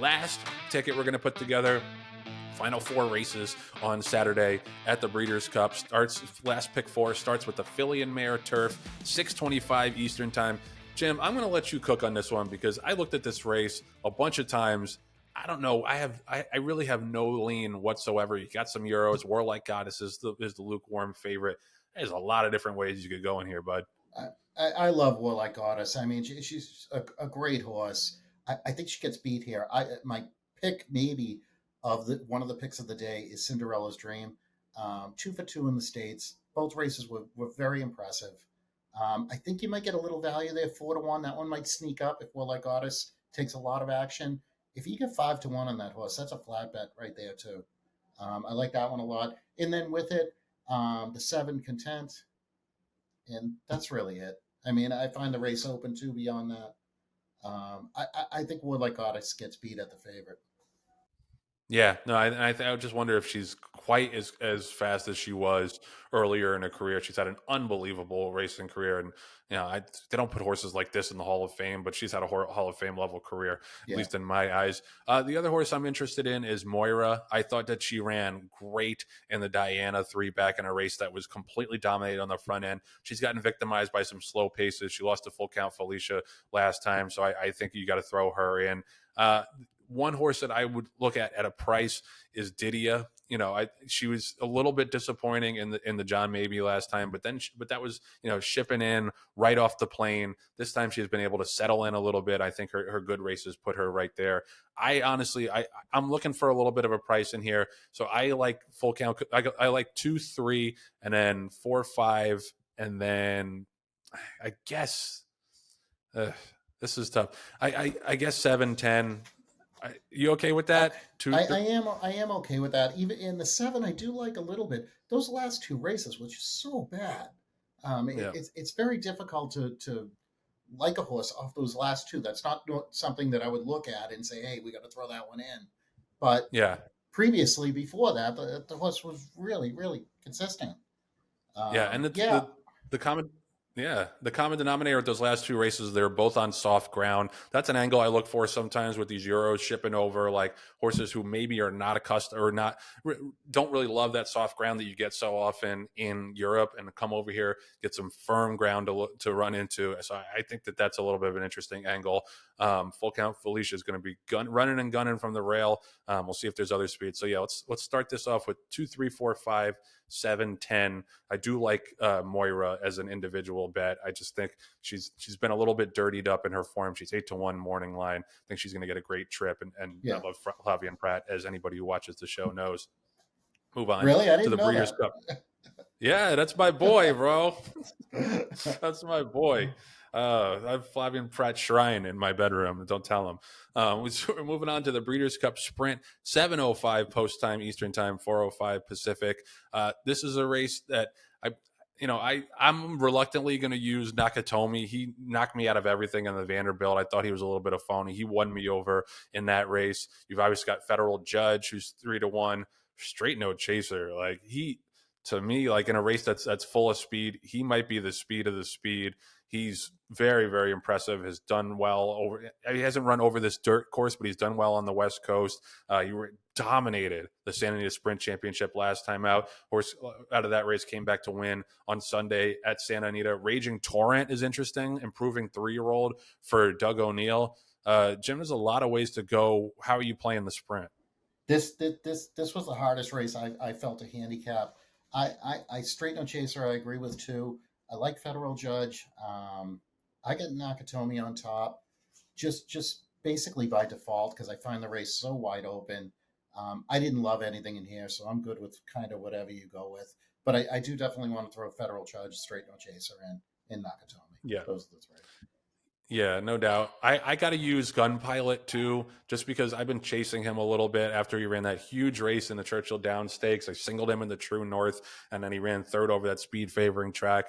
last ticket we're going to put together. Final 4 races on Saturday at the Breeders' Cup. Last pick 4 starts with the Filly and Mare Turf, 6:25 Eastern Time. Jim, I'm going to let you cook on this one because I looked at this race a bunch of times. I don't know. I really have no lean whatsoever. You got some Euros. Warlike Goddess is the lukewarm favorite. There's a lot of different ways you could go in here, bud. I love Warlike Goddess. I mean, she's a great horse. I think she gets beat here. My pick maybe of one of the picks of the day is Cinderella's Dream. 2 for 2 in the States. Both races were very impressive. I think you might get a little value there, 4-1. That one might sneak up if Warlike Goddess takes a lot of action. If you get 5-1 on that horse, that's a flat bet right there too. I like that one a lot. And then with it, the 7 Content, and that's really it. I mean, I find the race open too beyond that. I think Warlike Goddess gets beat at the favorite. Yeah, no, I just wonder if she's quite as fast as she was earlier in her career. She's had an unbelievable racing career, and they don't put horses like this in the Hall of Fame, but she's had a Hall of Fame level career, at least in my eyes. The other horse I'm interested in is Moira. I thought that she ran great in the Diana 3 back in a race that was completely dominated on the front end. She's gotten victimized by some slow paces. She lost to Full Count Felicia last time, so I think you got to throw her in. One horse that I would look at a price is Didia. She was a little bit disappointing in the John Mabey last time, but that was shipping in right off the plane. This time she has been able to settle in a little bit. I think her good races put her right there. I'm looking for a little bit of a price in here, so I like Full Count. I like 2, 3, and then 4, 5, and then I guess this is tough. I guess 7, 10. You okay with that? I am okay with that. Even in the 7, I do like a little bit. Those last 2 races, which is so bad. It's very difficult to like a horse off those last 2. That's not something that I would look at and say, hey, we got to throw that one in. But previously, before that, the horse was really, really consistent. The common denominator with those last 2 races, they're both on soft ground. That's an angle I look for sometimes with these Euros shipping over, like horses who maybe are not accustomed or don't really love that soft ground that you get so often in Europe, and come over here, get some firm ground to run into. So I think that's a little bit of an interesting angle. Full Count Felicia is going to be running and gunning from the rail. We'll see if there's other speed. So let's start this off with 2, 3, 4, 5, 7, 10. I do like Moira as an individual bet. I just think she's been a little bit dirtied up in her form. She's 8-1 morning line. I think she's going to get a great trip, and I love Flavia and Pratt, as anybody who watches the show knows. Move on to the Breeders' Cup. Yeah, that's my boy, bro. That's my boy. I have Flavian Pratt shrine in my bedroom. Don't tell him. We're moving on to the Breeders' Cup Sprint, 7:05 post time Eastern Time, 4:05 Pacific. This is a race that I'm reluctantly going to use Nakatomi. He knocked me out of everything in the Vanderbilt. I thought he was a little bit of phony. He won me over in that race. You've obviously got Federal Judge, who's 3-1, straight no chaser. Like to me, like in a race that's full of speed, he might be the speed of the speed. He's very, very impressive. Has done well he hasn't run over this dirt course, but he's done well on the West Coast. He dominated the Santa Anita Sprint Championship last time out. Horse out of that race came back to win on Sunday at Santa Anita. Raging Torrent is interesting, improving 3-year-old for Doug O'Neill. Jim, there's a lot of ways to go. How are you playing the sprint? This was the hardest race I felt to handicap. I straight no chaser. I agree with 2. I like Federal Judge. I get Nakatomi on top, just basically by default, because I find the race so wide open. I didn't love anything in here, so I'm good with kind of whatever you go with. But I do definitely want to throw Federal Judge, straight no chaser, in Nakatomi. Yeah. Those are the 3. Yeah, no doubt. I got to use Gun Pilot too, just because I've been chasing him a little bit after he ran that huge race in the Churchill Downs Stakes. I singled him in the True North, and then he ran 3rd over that speed favoring track.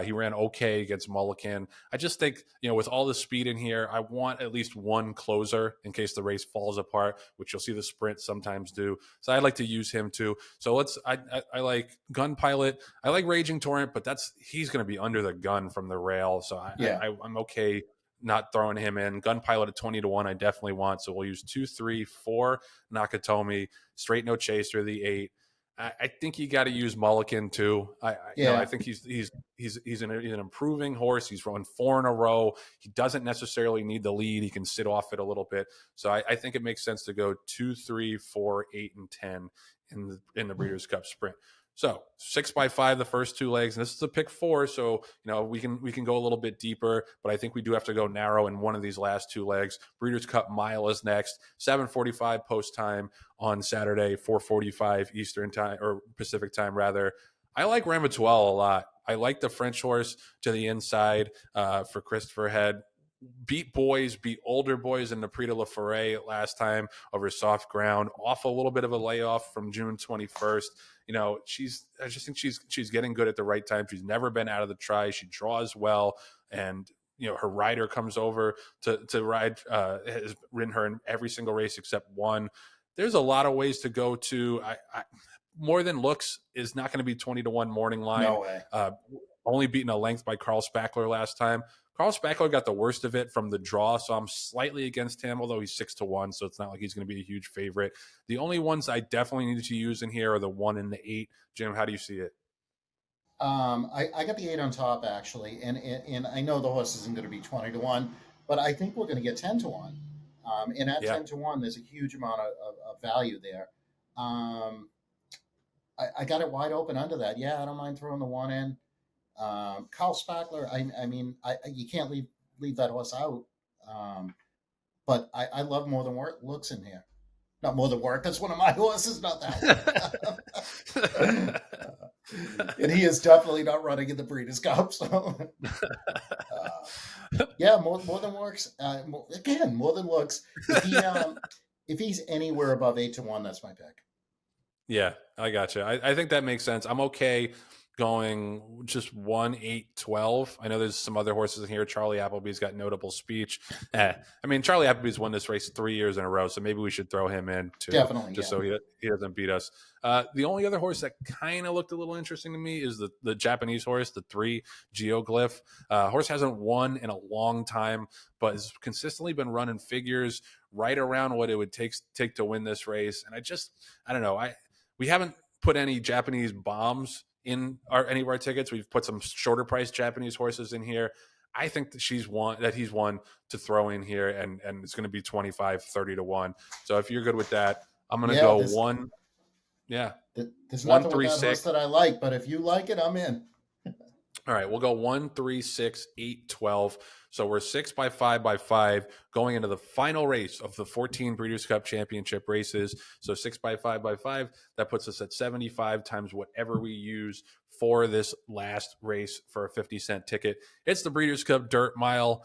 He ran okay against Mullican. I just think, with all the speed in here, I want at least one closer in case the race falls apart, which you'll see the sprint sometimes do. So I'd like to use him too. So I like Gun Pilot. I like Raging Torrent, but he's going to be under the gun from the rail. So I'm okay not throwing him in. Gun Pilot at 20 to 1, I definitely want. So we'll use 2, 3, 4 Nakatomi, straight no chaser, the 8. I think you got to use Mulligan too. I Yeah. think he's an improving horse. He's run 4 in a row. He doesn't necessarily need the lead. He can sit off it a little bit. So I think it makes sense to go 2, 3, 4, 8, and 10 in the Breeders' Cup Sprint. So 6x5, the first 2 legs, and this is a pick 4. So we can go a little bit deeper, but I think we do have to go narrow in one of these last 2 legs. Breeders' Cup Mile is next, 7:45 post time on Saturday, 4:45 Eastern time or Pacific time rather. I like Ramatuelle a lot. I like the French horse to the inside for Christopher Head. Beat older boys in the Prix de la Forêt last time over soft ground, off a little bit of a layoff from June 21st. I just think she's getting good at the right time. She's never been out of the try. She draws well, and her rider comes over to ride. Has ridden her in every single race except one. There's a lot of ways to go to. More than looks is not going to be 20 to 1 morning line. No way. Only beaten a length by Carl Spackler last time. Carl Spackler got the worst of it from the draw, so I'm slightly against him, although he's 6 to 1, so it's not like he's going to be a huge favorite. The only ones I definitely need to use in here are the 1 and the 8. Jim, how do you see it? I got the 8 on top actually, and I know the horse isn't going to be 20 to 1, but I think we're going to get 10 to 1. And at Yeah. 10 to 1, there's a huge amount of value there. I got it wide open under that. Yeah, I don't mind throwing the 1 in. Carl Spackler, I mean, you can't leave that horse out. But I love More Than Work looks in here. Not More Than Work. That's one of my horses, not that one. And he is definitely not running in the Breeders' Cup. So, yeah, more than works. Again, more than looks. If he's anywhere above 8 to 1, that's my pick. Yeah, I got you. I think that makes sense. I'm okay going just 1, 8, 12. I know there's some other horses in here. Charlie Appleby's got notable speech. I mean, Charlie Appleby's won this race 3 years in a row, so maybe we should throw him in too, Definitely, just yeah. so he doesn't beat us. The only other horse that kind of looked a little interesting to me is the Japanese horse, the 3 Geoglyph. Horse hasn't won in a long time, but has consistently been running figures right around what it would take to win this race. And I don't know. We haven't put any Japanese bombs in any of our tickets. We've put some shorter price Japanese horses in here. I think that he's one to throw in here, and it's going to be 25, 30 to 1. So if you're good with that, I'm going to Yeah, go one. Yeah. there's One, nothing with three, that horse six. that I like, but if you like it, I'm in. All right, we'll go 1, 3, 6, 8, 12. So we're 6x5x5 going into the final race of the 14 Breeders' Cup Championship races. So 6x5x5, that puts us at 75 times whatever we use for this last race for a 50-cent ticket. It's the Breeders' Cup Dirt Mile.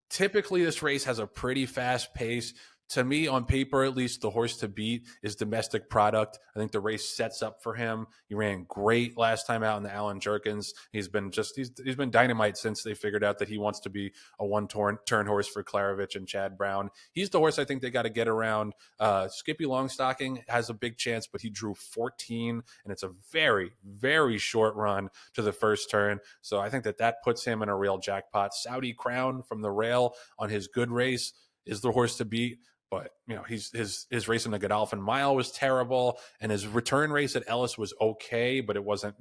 Typically, this race has a pretty fast pace. To me, on paper at least, the horse to beat is Domestic Product. I think the race sets up for him. He ran great last time out in the Allen Jerkins. He's been dynamite since they figured out that he wants to be a one-turn horse for Klarovich and Chad Brown. He's the horse I think they got to get around. Skippy Longstocking has a big chance, but he drew 14, and it's a very, very short run to the first turn. So I think that puts him in a real jackpot. Saudi Crown from the rail on his good race is the horse to beat. But his race in the Godolphin Mile was terrible, and his return race at Ellis was okay, but it wasn't.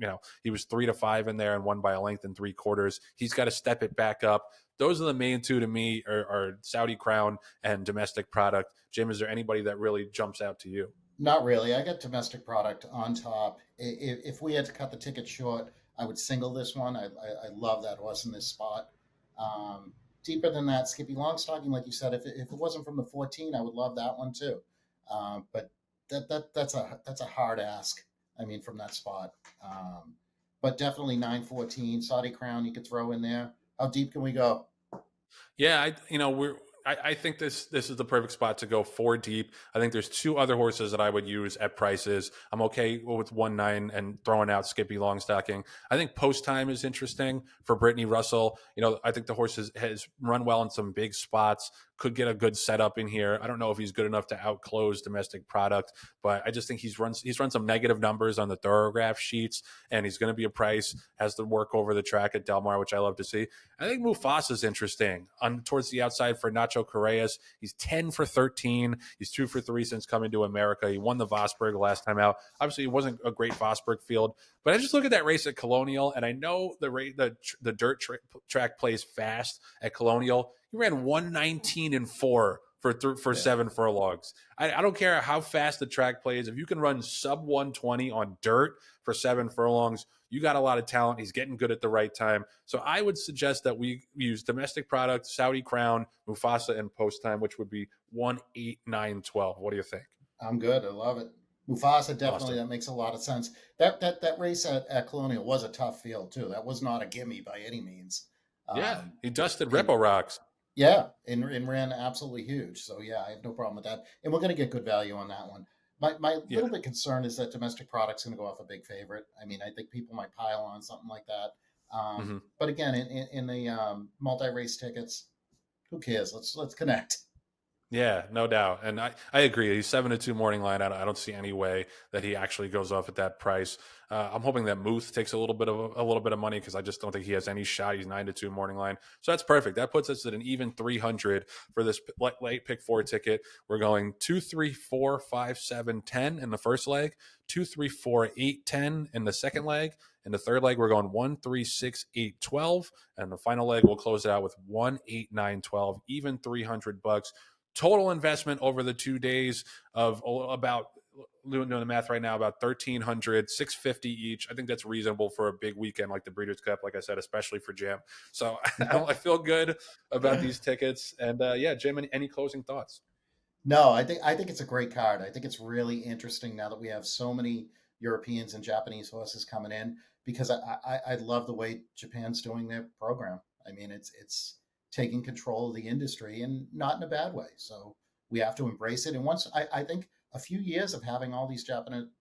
He was 3 to 5 in there and won by a length and 3/4. He's got to step it back up. Those are the main two to me: are Saudi Crown and Domestic Product. Jim, is there anybody that really jumps out to you? Not really. I got Domestic Product on top. If we had to cut the ticket short, I would single this one. I love that horse in this spot. Um, Deeper than that, Skippy Longstocking, like you said, if it wasn't from the 14, I would love that one too. But that's a hard ask. I mean, from that spot. But definitely 914 Saudi Crown you could throw in there. How deep can we go? Yeah, we're I think this is the perfect spot to go 4 deep. I think there's two other horses that I would use at prices. I'm okay with 1-9 and throwing out Skippy Longstocking. I think Post Time is interesting for Brittany Russell. I think the horse has run well in some big spots. Could get a good setup in here. I don't know if he's good enough to outclose Domestic Product, but I just think he's run some negative numbers on the Thoroughgraph sheets, and he's going to be a price. Has to work over the track at Del Mar, which I love to see. I think Mufasa is interesting on towards the outside for Nacho Correas. He's 10 for 13. He's 2 for 3 since coming to America. He won the Vosburg last time out. Obviously, it wasn't a great Vosburg field, but I just look at that race at Colonial, and I know the dirt track plays fast at Colonial. He ran 119 and 4 for Yeah. 7 furlongs. I don't care how fast the track plays. If you can run sub 120 on dirt for 7 furlongs, you got a lot of talent. He's getting good at the right time. So I would suggest that we use Domestic Product, Saudi Crown, Mufasa, and Post Time, which would be 1, 8, 9, 12. What do you think? I'm good. I love it. Mufasa, definitely, Awesome. that makes a lot of sense. That race at Colonial was a tough field too. That was not a gimme by any means. Yeah, Um, he dusted and Repo Rocks. yeah, and ran absolutely huge. So yeah, I have no problem with that. And we're going to get good value on that one. My Yeah. little bit concern is that Domestic Product's going to go off a big favorite. I mean, I think people might pile on something like that. Mm-hmm. But again, in the multi race tickets, who cares? Let's connect. Yeah, no doubt, and I agree. He's 7-2 morning line. I don't see any way that he actually goes off at that price. I'm hoping that Muth takes a little bit of money because I just don't think he has any shot. He's 9-2 morning line, so that's perfect. That puts us at an even 300 for this late pick four ticket. We're going 2, 3, 4, 5, 7, 10 in the first leg, 2, 3, 4, 8, 10 in the second leg. In the third leg, we're going 1, 3, 6, 8, 12, and the final leg we'll close it out with 1, 8, 9, 12, even $300. Total investment over the 2 days of about, doing the math right now, about 1,300, 650 each. I think that's reasonable for a big weekend like the Breeders' Cup, like I said, especially for Jim. So I feel good about these tickets. And yeah, Jim, any closing thoughts? No, I think it's a great card. I think it's really interesting now that we have so many Europeans and Japanese horses coming in because I love the way Japan's doing their program. I mean, it's taking control of the industry and not in a bad way. So we have to embrace it. And once I think a few years of having all these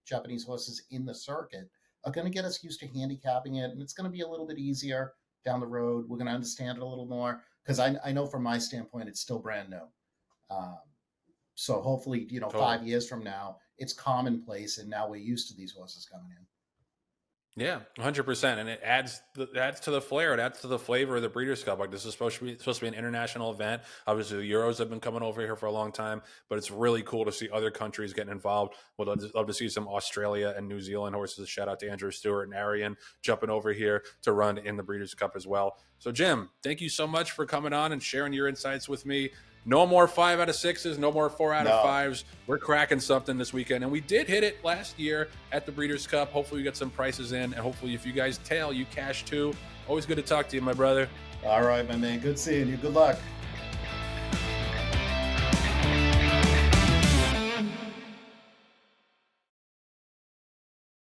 Japanese horses in the circuit are going to get us used to handicapping it, and it's going to be a little bit easier down the road. We're going to understand it a little more because I know from my standpoint it's still brand new. Um, so hopefully, Totally. 5 years from now, it's commonplace, and now we're used to these horses coming in. Yeah, 100%, and it adds to the flair. It adds to the flavor of the Breeders' Cup. Like this is supposed to be an international event. Obviously, the Euros have been coming over here for a long time, but it's really cool to see other countries getting involved. Would love to see some Australia and New Zealand horses. Shout out to Andrew Stewart and Arian jumping over here to run in the Breeders' Cup as well. So, Jim, thank you so much for coming on and sharing your insights with me. No more 5 out of 6s, no more 4 out of No, 5s. We're cracking something this weekend. And we did hit it last year at the Breeders' Cup. Hopefully, we get some prices in. And hopefully, if you guys tail, you cash too. Always good to talk to you, my brother. all right, my man. Good seeing you. Good luck.